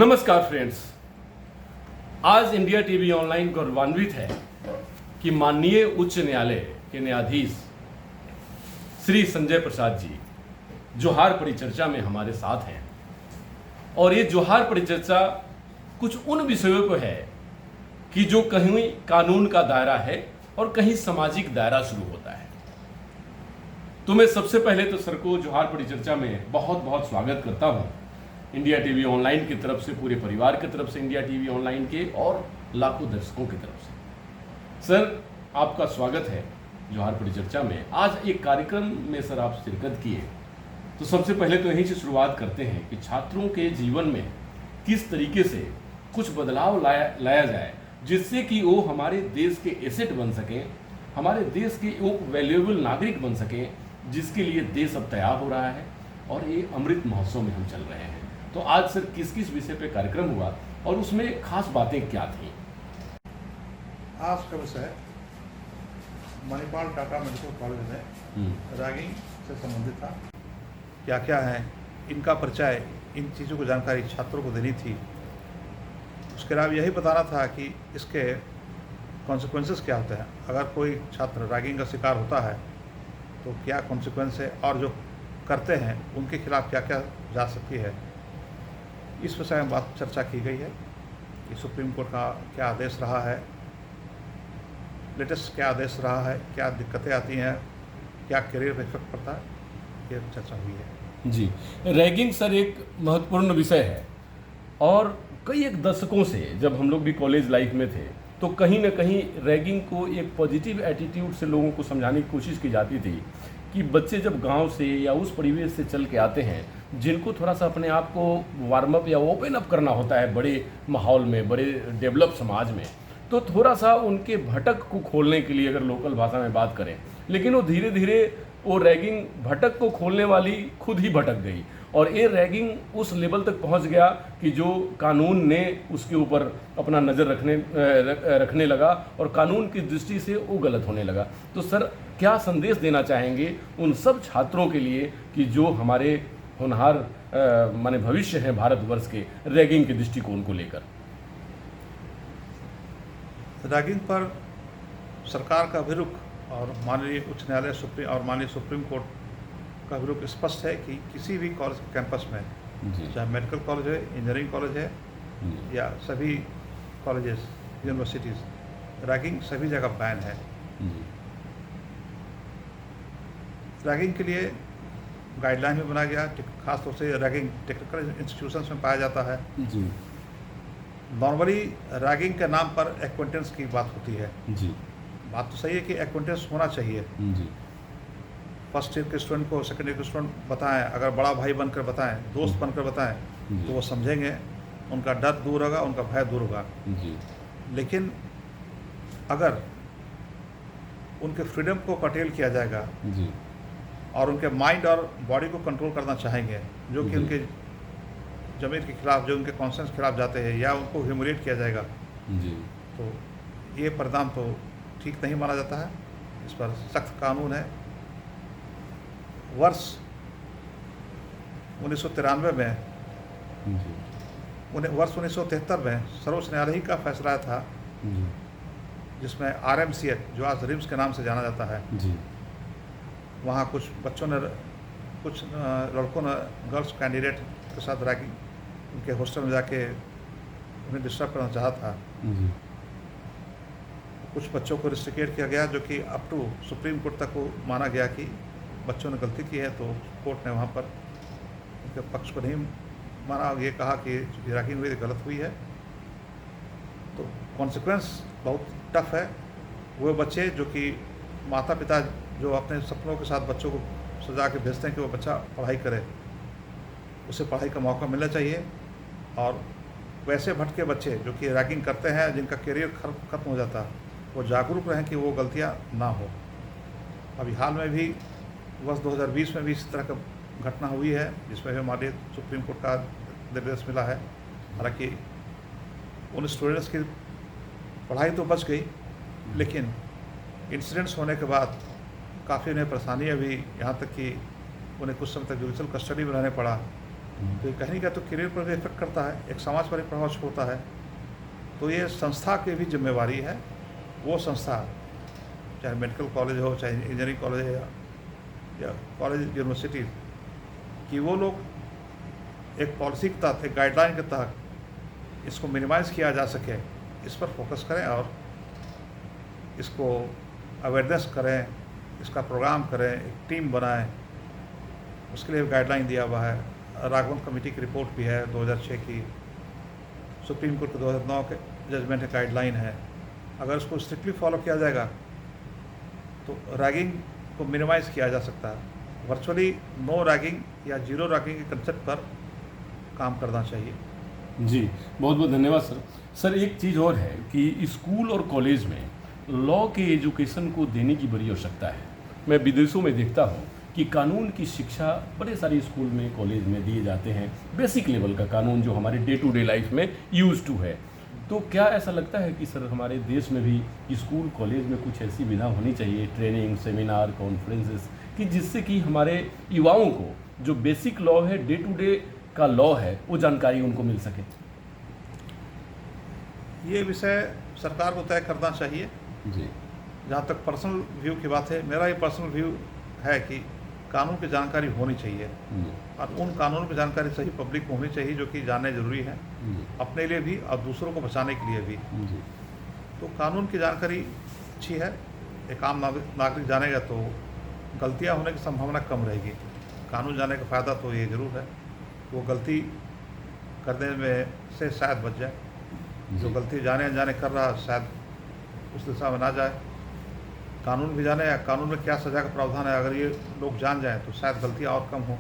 नमस्कार फ्रेंड्स। आज India TV online गौरवान्वित है कि माननीय उच्च न्यायालय के न्यायाधीश श्री संजय प्रसाद जी जोहार परिचर्चा में हमारे साथ हैं। और ये जोहार परिचर्चा कुछ उन विषयों को है कि जो कहीं कानून का दायरा है और कहीं सामाजिक दायरा शुरू होता है। तो मैं सबसे पहले तो सर को जोहार परिचर्चा में बहुत बहुत स्वागत करता हूँ, इंडिया टीवी ऑनलाइन की तरफ से, पूरे परिवार की तरफ से, इंडिया टीवी ऑनलाइन के और लाखों दर्शकों की तरफ से। सर, आपका स्वागत है जोहार परिचर्चा में। आज एक कार्यक्रम में सर आप शिरकत किए, तो सबसे पहले तो यहीं से शुरुआत करते हैं कि छात्रों के जीवन में किस तरीके से कुछ बदलाव लाया जाए जिससे कि वो हमारे देश के एसेट बन सकें, हमारे देश के वो वैल्यूएबल नागरिक बन सकें जिसके लिए देश अब तैयार हो रहा है और ये अमृत महोत्सव में हम चल रहे हैं। तो आज सर किस किस विषय पे कार्यक्रम हुआ और उसमें खास बातें क्या थी? आज का विषय मणिपाल टाटा मेडिकल कॉलेज में रैगिंग से संबंधित था। क्या क्या है इनका परिचय, इन चीज़ों को जानकारी छात्रों को देनी थी। उसके अलावा यही बताना था कि इसके कॉन्सिक्वेंसेस क्या होते हैं। अगर कोई छात्र रैगिंग का शिकार होता है तो क्या कॉन्सिक्वेंस है, और जो करते हैं उनके खिलाफ क्या क्या जा सकती है, इस विषय में बात चर्चा की गई है कि सुप्रीम कोर्ट का क्या आदेश रहा है, लेटेस्ट क्या आदेश रहा है, क्या दिक्कतें आती हैं, क्या करियर पे इफेक्ट पड़ता है, ये चर्चा हुई है। जी, रैगिंग सर एक महत्वपूर्ण विषय है और कई एक दशकों से जब हम लोग भी कॉलेज लाइफ में थे तो कहीं ना कहीं रैगिंग को एक पॉजिटिव एटीट्यूड से लोगों को समझाने की कोशिश की जाती थी कि बच्चे जब गांव से या उस परिवेश से चल के आते हैं जिनको थोड़ा सा अपने आप को वार्म अप या ओपन अप करना होता है बड़े माहौल में, बड़े डेवलप समाज में, तो थोड़ा सा उनके भटक को खोलने के लिए अगर लोकल भाषा में बात करें, लेकिन वो धीरे धीरे वो रैगिंग भटक को खोलने वाली खुद ही भटक गई और ये रैगिंग उस लेवल तक पहुंच गया कि जो कानून ने उसके ऊपर अपना नज़र रखने लगा और कानून की दृष्टि से वो गलत होने लगा। तो सर क्या संदेश देना चाहेंगे उन सब छात्रों के लिए कि जो हमारे होनहार माने भविष्य हैं भारतवर्ष के, रैगिंग के दृष्टिकोण को लेकर? रैगिंग पर सरकार का अभिरुख और माननीय उच्च न्यायालय और माननीय सुप्रीम कोर्ट का अभिरुख स्पष्ट है कि किसी भी कॉलेज कैंपस में, चाहे मेडिकल कॉलेज है, इंजीनियरिंग कॉलेज है या सभी कॉलेजेस, यूनिवर्सिटीज़, रैगिंग सभी जगह बैन है। रैगिंग के लिए गाइडलाइन भी बनाया गया, खास तौर से रैगिंग टेक्निकल इंस्टीट्यूशंस में पाया जाता है। नॉर्मली रैगिंग के नाम पर एक्वेंटेंस की बात होती है। बात तो सही है कि एक्वेंटेंस होना चाहिए। फर्स्ट ईयर के स्टूडेंट को सेकेंड ईयर के स्टूडेंट बताएं, अगर बड़ा भाई बनकर बताएं, दोस्त बनकर बताएं, तो वो समझेंगे, उनका डर दूर होगा, उनका भय दूर होगा। लेकिन अगर उनके फ्रीडम को कर्टेल किया जाएगा और उनके माइंड और बॉडी को कंट्रोल करना चाहेंगे, जो कि उनके ज़मीर के खिलाफ, जो उनके कॉन्सेंस के खिलाफ जाते हैं, या उनको ह्यूमिलेट किया जाएगा, तो ये परिणाम तो ठीक नहीं माना जाता है। इस पर सख्त कानून है। वर्ष 1993 में, वर्ष 1973 में सर्वोच्च न्यायालय का फैसला था जिसमें RMCH, जो आज रिम्स के नाम से जाना जाता है, वहाँ कुछ बच्चों ने, कुछ लड़कों ने गर्ल्स कैंडिडेट के साथ रैगिंग, उनके हॉस्टल में जाके उन्हें डिस्टर्ब करना चाहा था। कुछ बच्चों को रिस्ट्रिकेट किया गया, जो कि अप टू सुप्रीम कोर्ट तक को माना गया कि बच्चों ने गलती की है, तो कोर्ट ने वहाँ पर उनके पक्ष को नहीं माना, ये कहा कि रैगिंग हुई गलत हुई है। तो कॉन्सिक्वेंस बहुत टफ है। वो बच्चे जो कि माता पिता जो अपने सपनों के साथ बच्चों को सजा के भेजते हैं कि वो बच्चा पढ़ाई करे, उसे पढ़ाई का मौका मिलना चाहिए। और वैसे भटके बच्चे जो कि रैगिंग करते हैं, जिनका करियर खत्म हो जाता है, वो जागरूक रहें कि वो गलतियां ना हो। अभी हाल में भी वर्ष 2020 में भी इस तरह का घटना हुई है, जिसमें हमारे सुप्रीम कोर्ट का निर्देश मिला है। हालांकि उन स्टूडेंट्स की पढ़ाई तो बच गई, लेकिन इंसिडेंट्स होने के बाद काफ़ी उन्हें परेशानी, अभी यहाँ तक कि उन्हें कुछ समय तक जुडिशल कस्टडी में रहने पड़ा। तो ये कहीं का तो करियर पर भी इफेक्ट करता है, एक समाज पर भी प्रभाव छोड़ता है। तो ये संस्था की भी जिम्मेवारी है, वो संस्था चाहे मेडिकल कॉलेज हो, चाहे इंजीनियरिंग कॉलेज है या कॉलेज यूनिवर्सिटी, कि वो लोग एक पॉलिसी के तहत, एक गाइडलाइन के तहत इसको मिनिमाइज़ किया जा सके, इस पर फोकस करें और इसको अवेयरनेस करें, इसका प्रोग्राम करें, एक टीम बनाएं। उसके लिए गाइडलाइन दिया हुआ है। राघवन कमेटी की रिपोर्ट भी है 2006 की, सुप्रीम कोर्ट के 2009 के जजमेंट है, गाइडलाइन है। अगर उसको स्ट्रिक्टली फॉलो किया जाएगा तो रैगिंग को मिनिमाइज़ किया जा सकता है। वर्चुअली नो रैगिंग या जीरो रैगिंग के कंसेप्ट पर काम करना चाहिए। जी, बहुत बहुत धन्यवाद सर। सर, एक चीज़ और है कि स्कूल और कॉलेज में लॉ के एजुकेशन को देने की बड़ी आवश्यकता है। मैं विदेशों में देखता हूँ कि कानून की शिक्षा बड़े सारे स्कूल में, कॉलेज में दिए जाते हैं, बेसिक लेवल का कानून जो हमारे डे टू डे लाइफ में यूज टू है। तो क्या ऐसा लगता है कि सर हमारे देश में भी स्कूल कॉलेज में कुछ ऐसी विधा होनी चाहिए, ट्रेनिंग, सेमिनार, कॉन्फ्रेंसेस, कि जिससे कि हमारे युवाओं को जो बेसिक लॉ है, डे टू डे का लॉ है, वो जानकारी उनको मिल सके? ये विषय सरकार को तय करना चाहिए। जी। जहाँ तक पर्सनल व्यू की बात है, मेरा ये पर्सनल व्यू है कि कानून की जानकारी होनी चाहिए और उन कानूनों की जानकारी सही पब्लिक को होनी चाहिए जो कि जानना जरूरी है, अपने लिए भी और दूसरों को बचाने के लिए भी। तो कानून की जानकारी अच्छी है, एक आम नागरिक जानेगा तो गलतियां होने की संभावना कम रहेगी। कानून जानने का फ़ायदा तो ये ज़रूर है, वो गलती करने में से शायद बच जाए। जो गलती जाने अनजाने कर रहा शायद उस दिशा में ना जाए। कानून भी जाने या कानून में क्या सज़ा का प्रावधान है, अगर ये लोग जान जाएं तो शायद गलतियाँ और कम हों।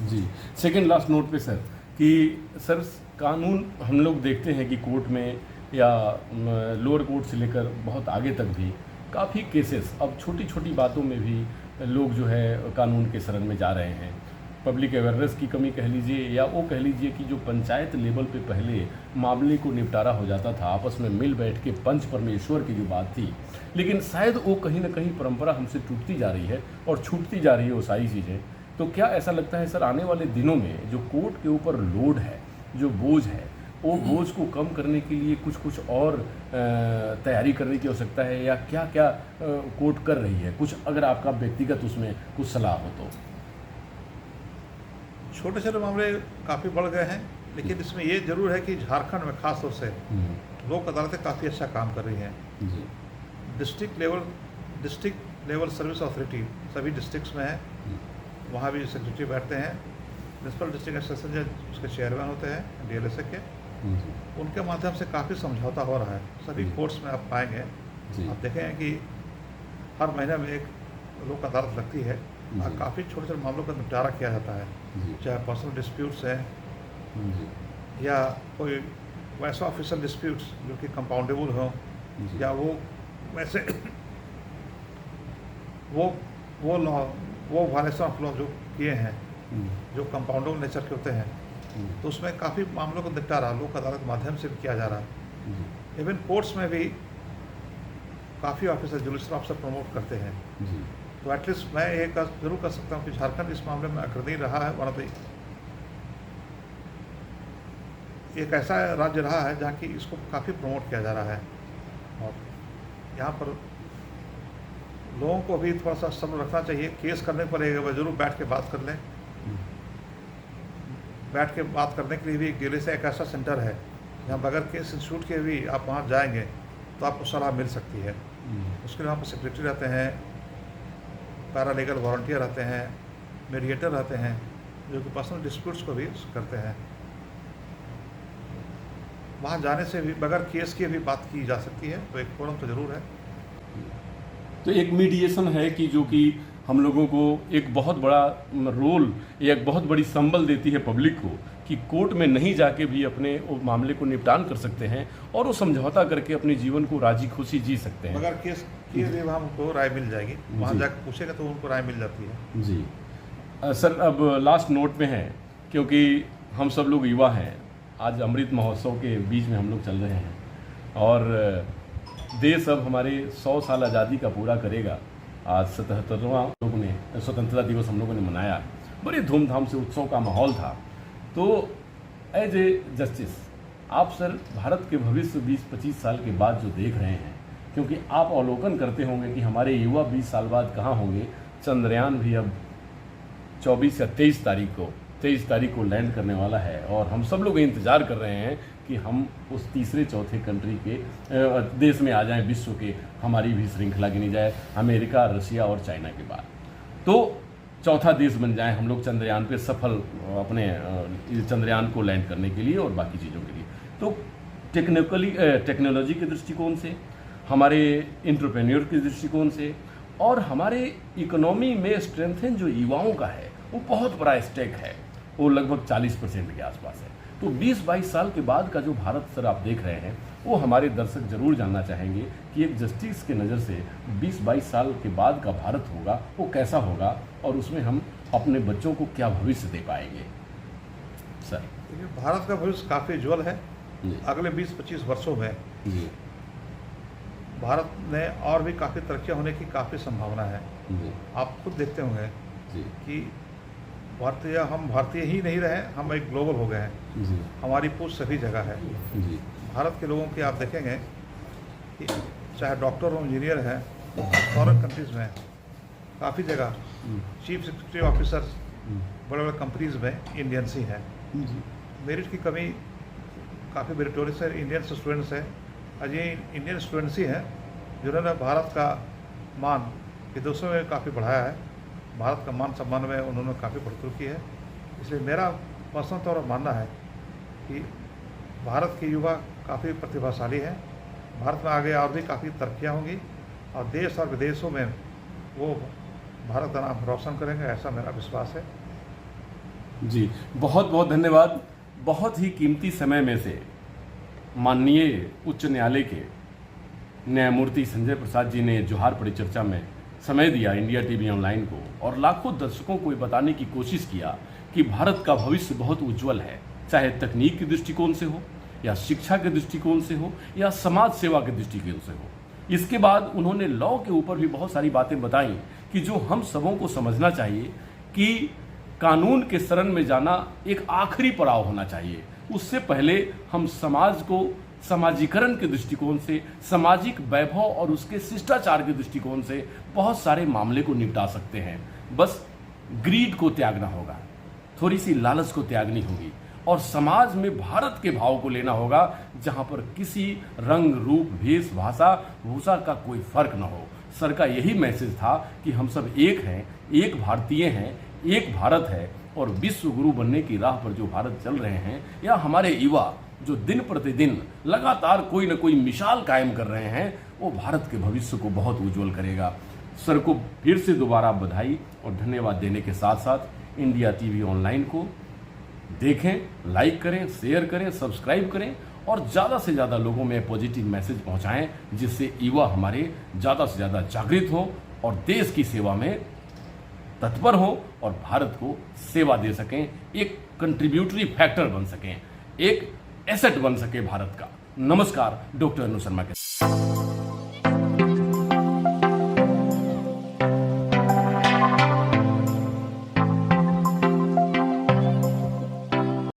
जी, सेकंड लास्ट नोट पे सर, कि सर कानून हम लोग देखते हैं कि कोर्ट में या लोअर कोर्ट से लेकर बहुत आगे तक भी काफ़ी केसेस, अब छोटी छोटी बातों में भी लोग जो है कानून के शरण में जा रहे हैं। पब्लिक अवेयरनेस की कमी कह लीजिए, या वो कह लीजिए कि जो पंचायत लेवल पे पहले मामले को निपटारा हो जाता था आपस में मिल बैठ के, पंच परमेश्वर की जो बात थी, लेकिन शायद वो कहीं ना कहीं परंपरा हमसे टूटती जा रही है और छूटती जा रही है वो सारी चीज़ें। तो क्या ऐसा लगता है सर आने वाले दिनों में जो कोर्ट के ऊपर लोड है, जो बोझ है, वो बोझ को कम करने के लिए कुछ और तैयारी करने की आवश्यकता है, या क्या क्या कोर्ट कर रही है? कुछ अगर आपका व्यक्तिगत उसमें कुछ सलाह हो तो। छोटे छोटे मामले काफ़ी बढ़ गए हैं, लेकिन इसमें ये ज़रूर है कि झारखंड में खास तौर से लोक अदालतें काफ़ी अच्छा काम कर रही हैं। डिस्ट्रिक्ट लेवल सर्विस अथॉरिटी सभी डिस्ट्रिक्ट्स में है, वहाँ भी सेक्रेटरी बैठते हैं, प्रिंसिपल डिस्ट्रिक्ट सेशन जज उसके चेयरमैन होते हैं DLSA के, उनके माध्यम से काफ़ी समझौता हो रहा है। सभी कोर्ट्स में आप पाएंगे, आप देखेंगे कि हर महीने में एक लोक अदालत लगती है और काफ़ी छोटे छोटे मामलों का निपटारा किया जाता है, चाहे पर्सनल डिस्प्यूट्स हैं या कोई वैसा ऑफिशियल डिस्प्यूट्स जो कि कंपाउंडेबल हो, या वो वैसे वो लॉ, वो वायलेशन ऑफ लॉ जो किए हैं जो कंपाउंडेबल नेचर के होते हैं, तो उसमें काफ़ी मामलों का निपटारा लोक अदालत के माध्यम से भी किया जा रहा है। इवन कोर्ट्स में भी काफ़ी ऑफिसर जुडिशल ऑफिसर प्रमोट करते हैं। तो एटलीस्ट मैं ये जरूर कर सकता हूँ कि झारखंड इस मामले में अग्रणी रहा है, और एक ऐसा राज्य रहा है जहाँ की इसको काफ़ी प्रमोट किया जा रहा है। और यहाँ पर लोगों को भी थोड़ा सा सब्र रखना चाहिए। केस करने पर एक बार जरूर बैठ के बात कर लें। बैठ के बात करने के लिए भी DLSA एक ऐसा सेंटर है जहाँ बगैर केस इंस्टीट्यूट के भी आप वहाँ जाएंगे तो आपको सलाह मिल सकती है। उसके लिए वहाँ पर सेक्रेटरी रहते हैं, पैरालीगल वॉलंटियर रहते हैं, मीडिएटर रहते हैं जो कि पर्सनल डिस्प्यूट्स को भी करते हैं। वहाँ जाने से भी बगैर केस के भी बात की जा सकती है, तो एक फोरम तो ज़रूर है। तो एक मीडिएशन है कि जो कि हम लोगों को एक बहुत बड़ा रोल या एक बहुत बड़ी संबल देती है पब्लिक को, कि कोर्ट में नहीं जाके भी अपने मामले को निपटान कर सकते हैं और वो समझौता करके अपने जीवन को राजी खुशी जी सकते हैं। बगैर केस किए भी वहाँ उनको राय मिल जाएगी, वहाँ जाकर पूछेगा तो उनको राय मिल जाती है। जी सर, अब लास्ट नोट में है, क्योंकि हम सब लोग युवा हैं, आज अमृत महोत्सव के बीच में हम लोग चल रहे हैं और देश अब हमारे 100 साल आज़ादी का पूरा करेगा। आज 77वां लोगों ने स्वतंत्रता दिवस हम लोगों ने मनाया, बड़े धूमधाम से उत्सव का माहौल था। तो एज ए जस्टिस आप सर भारत के भविष्य 20-25 साल के बाद जो देख रहे हैं, क्योंकि आप अवलोकन करते होंगे कि हमारे युवा 20 साल बाद कहाँ होंगे। चंद्रयान भी अब 24 या 23 तारीख को लैंड करने वाला है और हम सब लोग इंतज़ार कर रहे हैं कि हम उस तीसरे चौथे कंट्री के देश में आ जाएं विश्व के, हमारी भी श्रृंखला गिनी जाए अमेरिका, रशिया और चाइना के बाद, तो चौथा देश बन जाएं हम लोग चंद्रयान पे सफल अपने चंद्रयान को लैंड करने के लिए और बाकी चीज़ों के लिए। तो टेक्नोलॉजी के दृष्टिकोण से, हमारे एंटरप्रेन्योर के दृष्टिकोण से और हमारे इकोनॉमी में स्ट्रेंथन जो युवाओं का है वो बहुत बड़ा स्टेक है, वो लगभग 40% के आसपास है। तो 20-22 साल के बाद का जो भारत सर आप देख रहे हैं वो हमारे दर्शक जरूर जानना चाहेंगे कि एक जस्टिस के नज़र से 20-22 साल के बाद का भारत होगा वो कैसा होगा और उसमें हम अपने बच्चों को क्या भविष्य दे पाएंगे सर। देखिए, भारत का भविष्य काफ़ी उज्ज्वल है। जी। अगले 20-25 वर्षों में जी भारत में और भी काफ़ी तरक्कियाँ होने की काफ़ी संभावना है। जी आप खुद देखते होंगे जी कि हम भारतीय ही नहीं रहे, हम एक ग्लोबल हो गए हैं। जी हमारी पूछ सभी जगह है। जी भारत के लोगों की आप देखेंगे कि चाहे डॉक्टर हो, इंजीनियर हैं, फॉरेन कंट्रीज़ में काफ़ी जगह चीफ एग्जीक्यूटिव ऑफिसर बड़े बड़े कंपनीज़ में इंडियंस ही हैं। जी मेरिट की कमी, काफ़ी मेरिटोरियस है, इंडियन स्टूडेंट्स हैं। आज ये इंडियन स्टूडेंट्स ही हैं जिन्होंने भारत का मान विदेशों में काफ़ी बढ़ाया है। भारत का मान सम्मान में उन्होंने काफ़ी बढ़ोतरी की है। इसलिए मेरा पर्सनल तौर पर मानना है कि भारत के युवा काफ़ी प्रतिभाशाली हैं। भारत में आगे और भी काफ़ी तरक्कियाँ होंगी और देश और विदेशों में वो भारत का नाम रोशन करेंगे, ऐसा मेरा विश्वास है। जी बहुत बहुत धन्यवाद। बहुत ही कीमती समय में से माननीय उच्च न्यायालय के न्यायमूर्ति संजय प्रसाद जी ने जोहार परिचर्चा में समय दिया इंडिया टीवी ऑनलाइन को और लाखों दर्शकों को ये बताने की कोशिश किया कि भारत का भविष्य बहुत उज्जवल है, चाहे तकनीक के दृष्टिकोण से हो या शिक्षा के दृष्टिकोण से हो या समाज सेवा के दृष्टिकोण से हो। इसके बाद उन्होंने लॉ के ऊपर भी बहुत सारी बातें बताई कि जो हम सबों को समझना चाहिए कि कानून के शरण में जाना एक आखिरी पड़ाव होना चाहिए। उससे पहले हम समाज को समाजीकरण के दृष्टिकोण से, सामाजिक वैभव और उसके शिष्टाचार के दृष्टिकोण से बहुत सारे मामले को निपटा सकते हैं। बस ग्रीड को त्यागना होगा, थोड़ी सी लालच को त्यागनी होगी और समाज में भारत के भाव को लेना होगा, जहां पर किसी रंग, रूप, भेष, भाषा, भूषा का कोई फर्क न हो। सर का यही मैसेज था कि हम सब एक हैं, एक भारतीय हैं, एक भारत है और विश्व गुरु बनने की राह पर जो भारत चल रहे हैं या हमारे युवा जो दिन प्रतिदिन लगातार कोई न कोई मिसाल कायम कर रहे हैं, वो भारत के भविष्य को बहुत उज्जवल करेगा। सर को फिर से दोबारा बधाई और धन्यवाद देने के साथ साथ इंडिया टीवी ऑनलाइन को देखें, लाइक करें, शेयर करें, सब्सक्राइब करें और ज़्यादा से ज़्यादा लोगों में पॉजिटिव मैसेज पहुंचाएं, जिससे युवा हमारे ज़्यादा से ज़्यादा जागृत हो और देश की सेवा में तत्पर हो और भारत को सेवा दे सकें, एक कंट्रीब्यूटरी फैक्टर बन सकें, एक एसेट बन सके भारत का। नमस्कार, डॉक्टर अनु शर्मा के